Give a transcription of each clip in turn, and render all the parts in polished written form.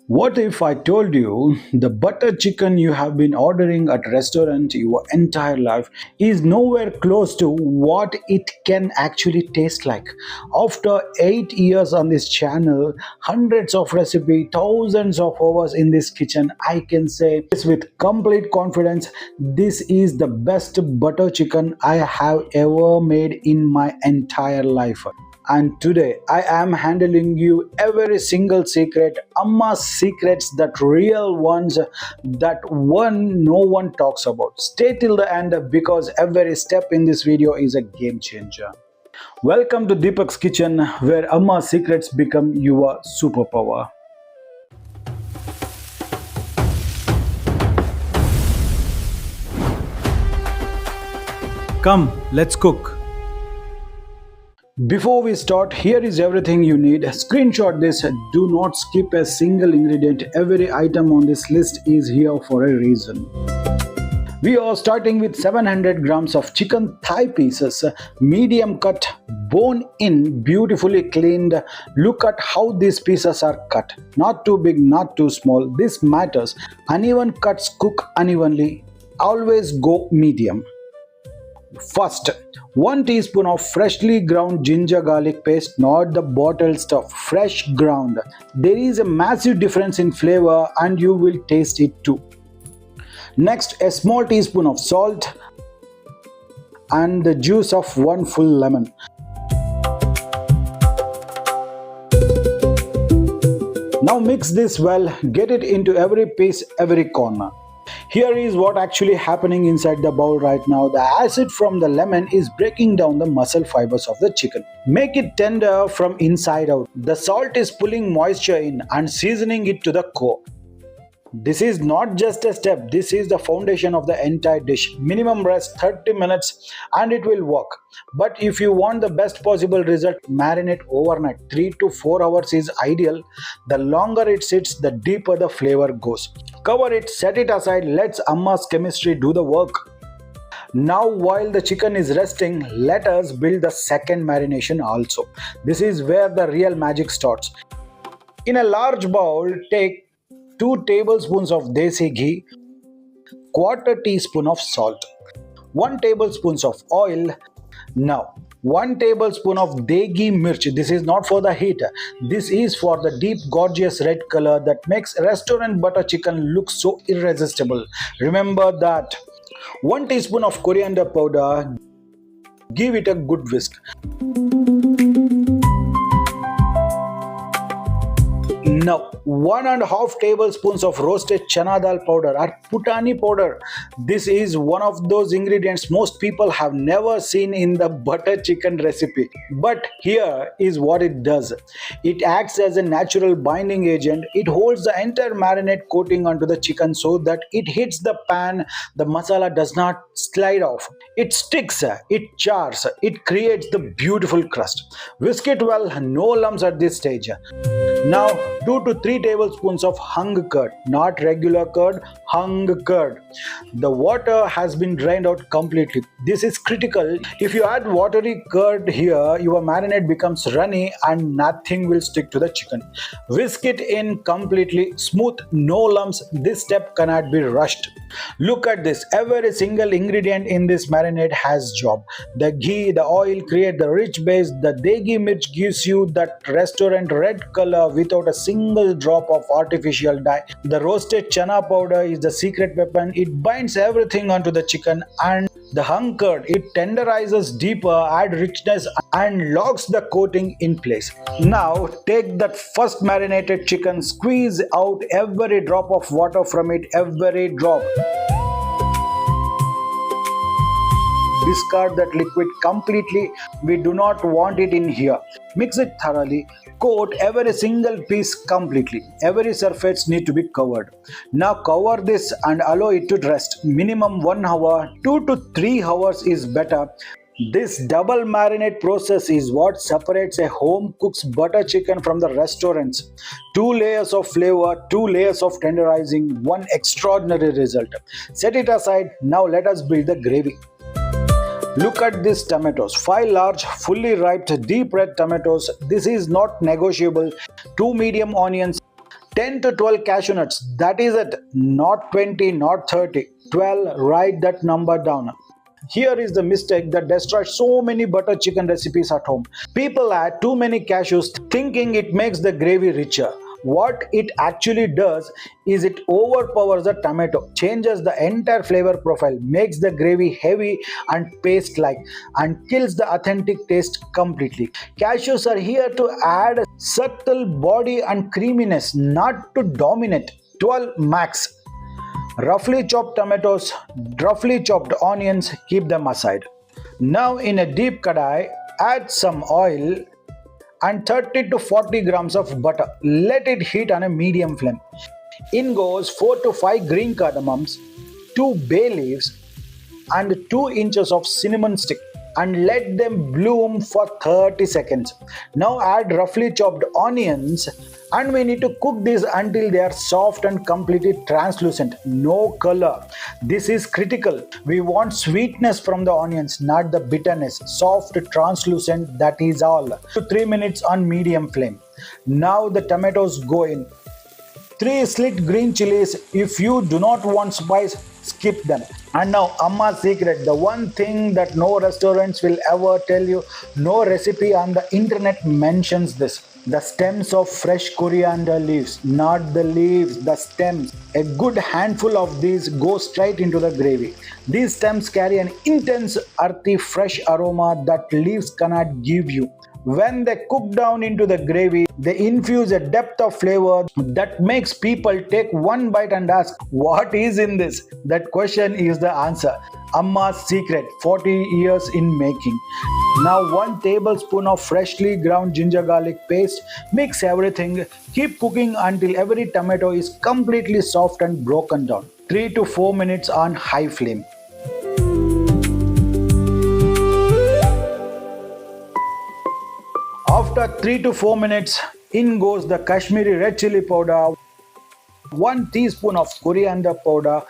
What if I told you the butter chicken you have been ordering at restaurant your entire life is nowhere close to what it can actually taste like? After 8 years on this channel, hundreds of recipes, thousands of hours in this kitchen, I can say this with complete confidence, this is the best butter chicken I have ever made in my entire life. And today I am handling you every single secret, Amma's secrets, that real ones that one no one talks about. Stay till the end because every step in this video is a game changer. Welcome to Deepak's kitchen where Amma's secrets become your superpower. Come, let's cook. Before we start, here is everything you need. Screenshot this. Do not skip a single ingredient. Every item on this list is here for a reason. We are starting with 700 grams of chicken thigh pieces, medium cut, bone in, beautifully cleaned. Look at how these pieces are cut. Not too big, not too small. This matters. Uneven cuts cook unevenly. Always go medium. First, 1 teaspoon of freshly ground ginger garlic paste, not the bottled stuff, fresh ground. There is a massive difference in flavor and you will taste it too. Next, a small teaspoon of salt and the juice of 1 full lemon. Now mix this well, get it into every piece, every corner. Here is what actually happening inside the bowl right now. The acid from the lemon is breaking down the muscle fibers of the chicken. Make it tender from inside out. The salt is pulling moisture in and seasoning it to the core. This is not just a step, this is the foundation of the entire dish. Minimum rest 30 minutes and it will work. But if you want the best possible result, marinate overnight. 3 to 4 hours is ideal. The longer it sits, the deeper the flavor goes. Cover it, set it aside, let Amma's chemistry do the work. Now while the chicken is resting, let us build the second marination also. This is where the real magic starts. In a large bowl, take 2 tablespoons of desi ghee, quarter teaspoon of salt, 1 tablespoon of oil. Now 1 tablespoon of degi mirch. This is not for the heat. This is for the deep gorgeous red color that makes restaurant butter chicken look so irresistible. Remember that. 1 teaspoon of coriander powder. Give it a good whisk. Now 1.5 tablespoons of roasted chana dal powder or putani powder. This is one of those ingredients most people have never seen in the butter chicken recipe. But here is what it does. It acts as a natural binding agent. It holds the entire marinade coating onto the chicken so that it hits the pan. The masala does not slide off. It sticks, it chars, it creates the beautiful crust. Whisk it well, no lumps at this stage. Now 2 to 3 tablespoons of hung curd, not regular curd, hung curd. The water has been drained out completely. This is critical. If you add watery curd here, your marinade becomes runny and nothing will stick to the chicken. Whisk it in completely smooth, no lumps. This step cannot be rushed. Look at this. Every single ingredient in this marinade has job. The ghee, the oil create the rich base. The degi mirch gives you that restaurant red color without a single drop of artificial dye. The roasted chana powder is the secret weapon. It binds everything onto the chicken, and the hung curd, it tenderizes deeper, add richness and locks the coating in place. Now take that first marinated chicken, squeeze out every drop of water from it, every drop. Discard that liquid completely. We do not want it in here. Mix it thoroughly. Coat every single piece completely. Every surface need to be covered. Now cover this and allow it to rest. Minimum 1 hour, 2 to 3 hours is better. This double marinade process is what separates a home cook's butter chicken from the restaurants. 2 layers of flavor, 2 layers of tenderizing, 1 extraordinary result. Set it aside. Now let us build the gravy. Look at these tomatoes, 5 large, fully ripe, deep red tomatoes. This is not negotiable. 2 medium onions, 10 to 12 cashew nuts. That is it. Not 20, not 30. 12. Write that number down. Here is the mistake that destroys so many butter chicken recipes at home. People add too many cashews thinking it makes the gravy richer. What it actually does is it overpowers the tomato, changes the entire flavor profile, makes the gravy heavy and paste-like, and kills the authentic taste completely. Cashews are here to add subtle body and creaminess, not to dominate. 12 max. Roughly chopped tomatoes, roughly chopped onions, keep them aside. Now in a deep kadai, add some oil and 30 to 40 grams of butter. Let it heat on a medium flame. In goes 4 to 5 green cardamoms, 2 bay leaves and 2 inches of cinnamon stick, and let them bloom for 30 seconds. Now add roughly chopped onions, and we need to cook these until they are soft and completely translucent. No color. This is critical. We want sweetness from the onions, not the bitterness. Soft, translucent, that is all. 2 to 3 minutes on medium flame. Now the tomatoes go in. 3 slit green chilies. If you do not want spice, skip them. And now Amma's secret, the one thing that no restaurants will ever tell you, no recipe on the internet mentions this. The stems of fresh coriander leaves, not the leaves, the stems. A good handful of these go straight into the gravy. These stems carry an intense earthy fresh aroma that leaves cannot give you. When they cook down into the gravy, they infuse a depth of flavor that makes people take one bite and ask, what is in this? That question is the answer. Amma's secret, 40 years in making. Now 1 tablespoon of freshly ground ginger garlic paste. Mix everything. Keep cooking until every tomato is completely soft and broken down. 3 to 4 minutes on high flame. After 3 to 4 minutes, in goes the Kashmiri red chili powder, 1 teaspoon of coriander powder,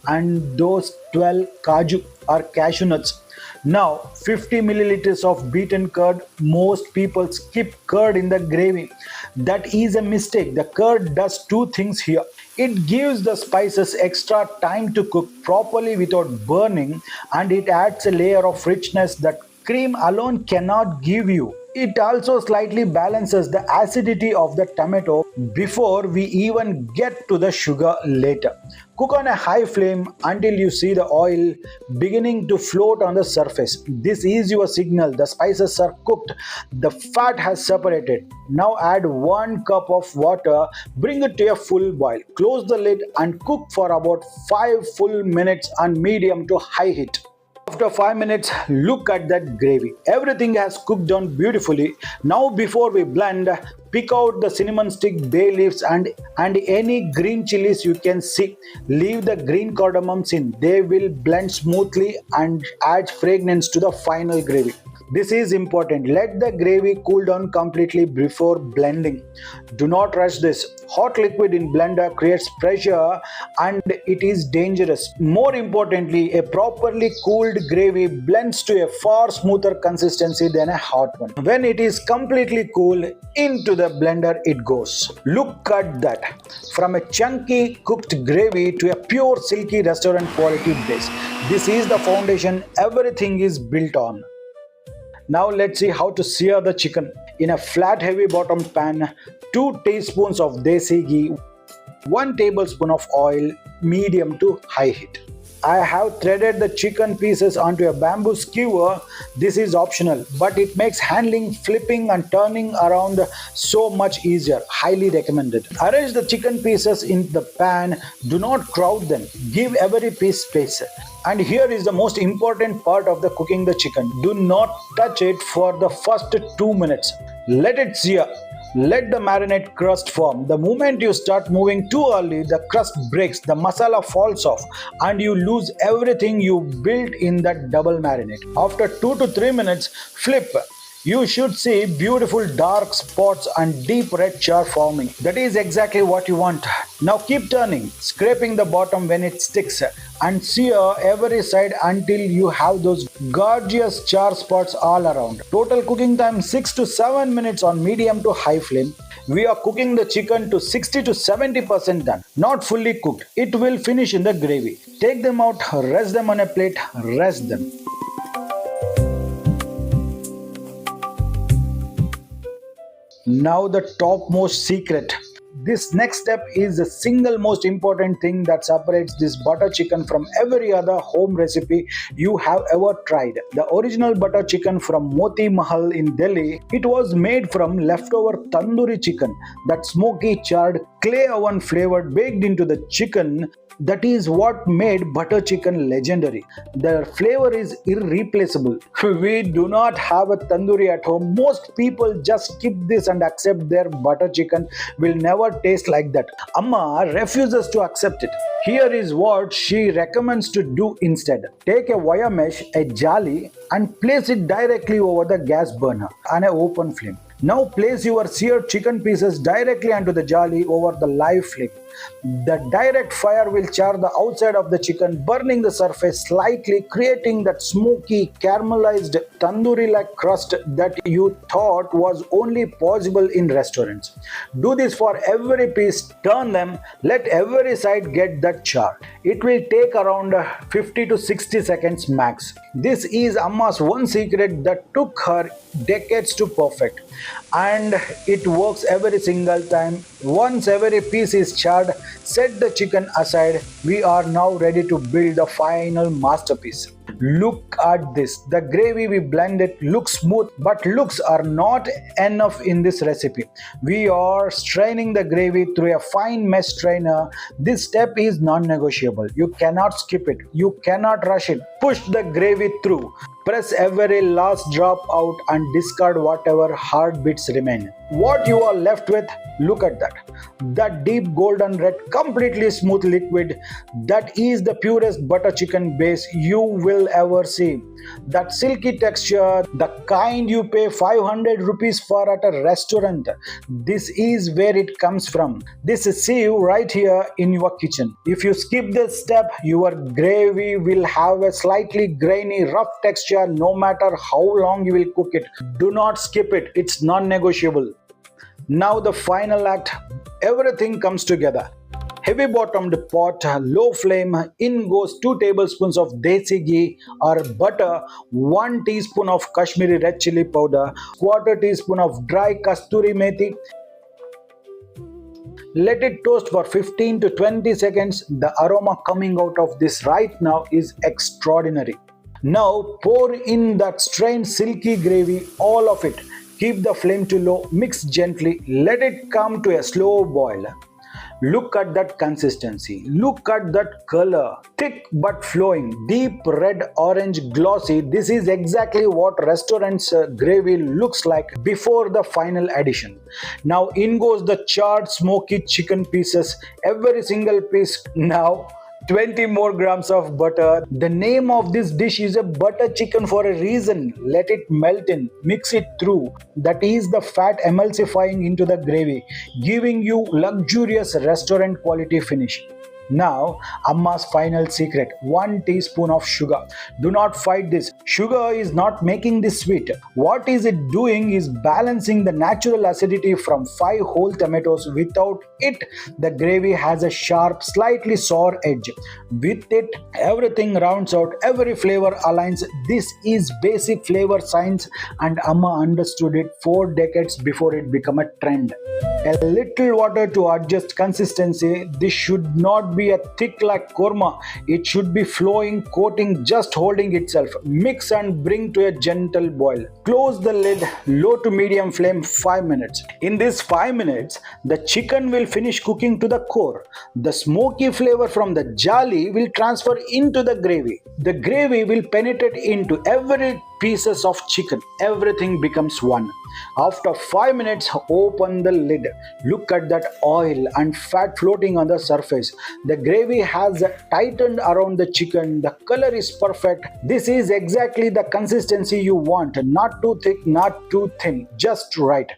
and those 12 kaju or cashew nuts. Now 50 milliliters of beaten curd. Most people skip curd in the gravy. That is a mistake. The curd does 2 things here. It gives the spices extra time to cook properly without burning, and it adds a layer of richness that cream alone cannot give you. It also slightly balances the acidity of the tomato before we even get to the sugar later. Cook on a high flame until you see the oil beginning to float on the surface. This is your signal. The spices are cooked. The fat has separated. Now add 1 cup of water. Bring it to a full boil. Close the lid and cook for about 5 full minutes on medium to high heat. After 5 minutes, look at that gravy. Everything has cooked down beautifully. Now before we blend, pick out the cinnamon stick, bay leaves and any green chilies you can see. Leave the green cardamoms in. They will blend smoothly and add fragrance to the final gravy. This is important. Let the gravy cool down completely before blending. Do not rush this. Hot liquid in blender creates pressure and it is dangerous. More importantly, a properly cooled gravy blends to a far smoother consistency than a hot one. When it is completely cool, into the blender it goes. Look at that. From a chunky cooked gravy to a pure silky restaurant quality base. This is the foundation everything is built on. Now let's see how to sear the chicken. In a flat heavy bottomed pan, 2 teaspoons of desi ghee, 1 tablespoon of oil, medium to high heat. I have threaded the chicken pieces onto a bamboo skewer. This is optional, but it makes handling, flipping and turning around so much easier. Highly recommended. Arrange the chicken pieces in the pan. Do not crowd them. Give every piece space. And here is the most important part of the cooking the chicken. Do not touch it for the first 2 minutes. Let it sear. Let the marinade crust form. The moment you start moving too early, the crust breaks, the masala falls off, and you lose everything you built in that double marinade. After 2 to 3 minutes, flip. You should see beautiful dark spots and deep red char forming. That is exactly what you want. Now keep turning, scraping the bottom when it sticks, and sear every side until you have those gorgeous char spots all around. Total cooking time 6 to 7 minutes on medium to high flame. We are cooking the chicken to 60 to 70% done, not fully cooked. It will finish in the gravy. Take them out, rest them on a plate, rest them. Now the topmost secret. This next step is the single most important thing that separates this butter chicken from every other home recipe you have ever tried. The original butter chicken from Moti Mahal in Delhi, it was made from leftover tandoori chicken, that smoky charred clay oven flavored baked into the chicken. That is what made butter chicken legendary. The flavor is irreplaceable. We do not have a tandoori at home. Most people just skip this and accept their butter chicken will never taste like that. Amma refuses to accept it. Here is what she recommends to do instead. Take a wire mesh, a Jali, and place it directly over the gas burner on an open flame. Now place your seared chicken pieces directly onto the Jali over the live flame. The direct fire will char the outside of the chicken, burning the surface slightly, creating that smoky, caramelized, tandoori-like crust that you thought was only possible in restaurants. Do this for every piece, turn them, let every side get that char. It will take around 50 to 60 seconds max. This is Amma's one secret that took her decades to perfect, and it works every single time. Once every piece is charred, set the chicken aside. We are now ready to build the final masterpiece. Look at this. The gravy we blended looks smooth, but looks are not enough in this recipe. We are straining the gravy through a fine mesh strainer. This step is non-negotiable. You cannot skip it. You cannot rush it. Push the gravy through. Press every last drop out and discard whatever hard bits remain. What you are left with, look at that. That deep golden red, completely smooth liquid, that is the purest butter chicken base you will ever see. That silky texture, the kind you pay 500 rupees for at a restaurant. This is where it comes from. This is see you right here in your kitchen. If you skip this step, your gravy will have a slightly grainy, rough texture no matter how long you will cook it. Do not skip it. It's non-negotiable. Now the final act, everything comes together. Heavy bottomed pot, low flame, in goes 2 tablespoons of desi ghee or butter, 1 teaspoon of Kashmiri red chili powder, quarter teaspoon of dry Kasuri Methi. Let it toast for 15 to 20 seconds. The aroma coming out of this right now is extraordinary. Now pour in that strained silky gravy, all of it. Keep the flame to low, mix gently, let it come to a slow boil. Look at that consistency. Look at that color. Thick but flowing, deep red, orange, glossy. This is exactly what restaurant's gravy looks like before the final addition. Now in goes the charred smoky chicken pieces. Every single piece now. 20 more grams of butter. The name of this dish is a butter chicken for a reason. Let it melt in, mix it through. That is the fat emulsifying into the gravy, giving you luxurious restaurant quality finish. Now, Amma's final secret, 1 teaspoon of sugar. Do not fight this. Sugar is not making this sweet. What is it doing is balancing the natural acidity from 5 whole tomatoes. Without it, the gravy has a sharp, slightly sour edge. With it, everything rounds out, every flavor aligns. This is basic flavor science, and Amma understood it 4 decades before it became a trend. A little water to adjust consistency. This should not be a thick like korma. It should be flowing, coating, just holding itself. Mix and bring to a gentle boil. Close the lid, low to medium flame, 5 minutes. In this 5 minutes, the chicken will finish cooking to the core. The smoky flavor from the jali will transfer into the gravy. The gravy will penetrate into every pieces of chicken. Everything becomes one. After 5 minutes, open the lid. Look at that oil and fat floating on the surface. The gravy has tightened around the chicken. The color is perfect. This is exactly the consistency you want. Not too thick, not too thin, just right.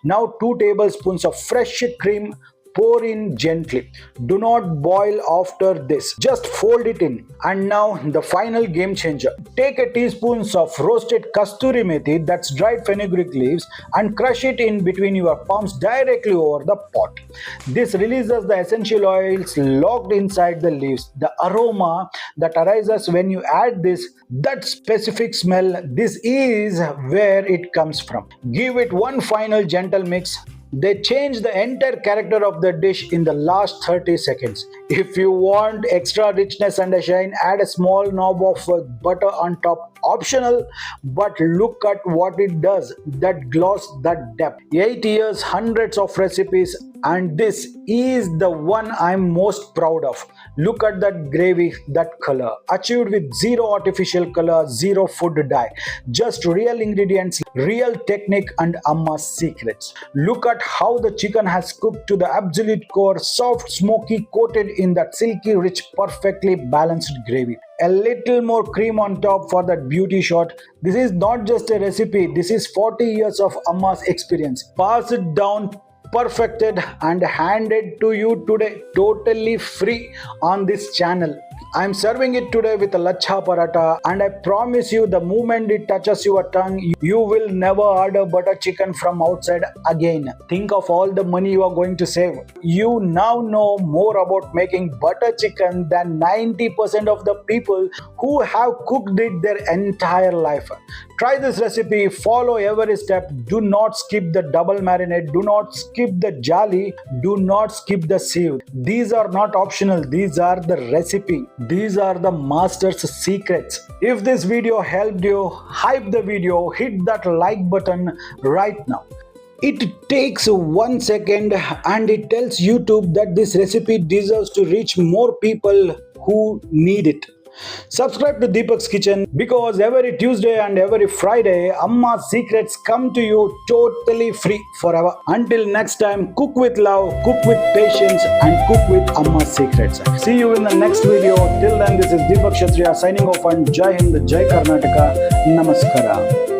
Now 2 tablespoons of fresh cream. Pour in gently. Do not boil after this. Just fold it in. And now the final game changer. Take a teaspoon of roasted Kasuri Methi, that's dried fenugreek leaves, and crush it in between your palms directly over the pot. This releases the essential oils locked inside the leaves. The aroma that arises when you add this, that specific smell, this is where it comes from. Give it one final gentle mix. They change the entire character of the dish in the last 30 seconds. If you want extra richness and a shine, add a small knob of butter on top. Optional, but look at what it does. That gloss, that depth. 8 years, hundreds of recipes, and this is the one I'm most proud of. Look at that gravy, that color. Achieved with zero artificial color, zero food dye. Just real ingredients, real technique, and Amma's secrets. Look at how the chicken has cooked to the absolute core, soft, smoky, coated in that silky, rich, perfectly balanced gravy. A little more cream on top for that beauty shot. This is not just a recipe, this is 40 years of Amma's experience. Pass it down, perfected, and handed to you today, totally free on this channel. I'm serving it today with a lachha paratha, and I promise you the moment it touches your tongue, you will never order butter chicken from outside again. Think of all the money you are going to save. You now know more about making butter chicken than 90% of the people who have cooked it their entire life. Try this recipe, follow every step. Do not skip the double marinade, do not skip the Jali, do not skip the Sear. These are not optional, these are the recipe. These are the master's secrets. If this video helped you, hype the video, hit that like button right now. It takes 1 second and it tells YouTube that this recipe deserves to reach more people who need it. Subscribe to Deepaks Kitchen because every Tuesday and every Friday, Amma's secrets come to you totally free forever. Until next time, cook with love, cook with patience, and cook with Amma's secrets. See you in the next video. Till then, this is Deepak Kshatriya signing off, and Jai Hind, Jai Karnataka, Namaskara.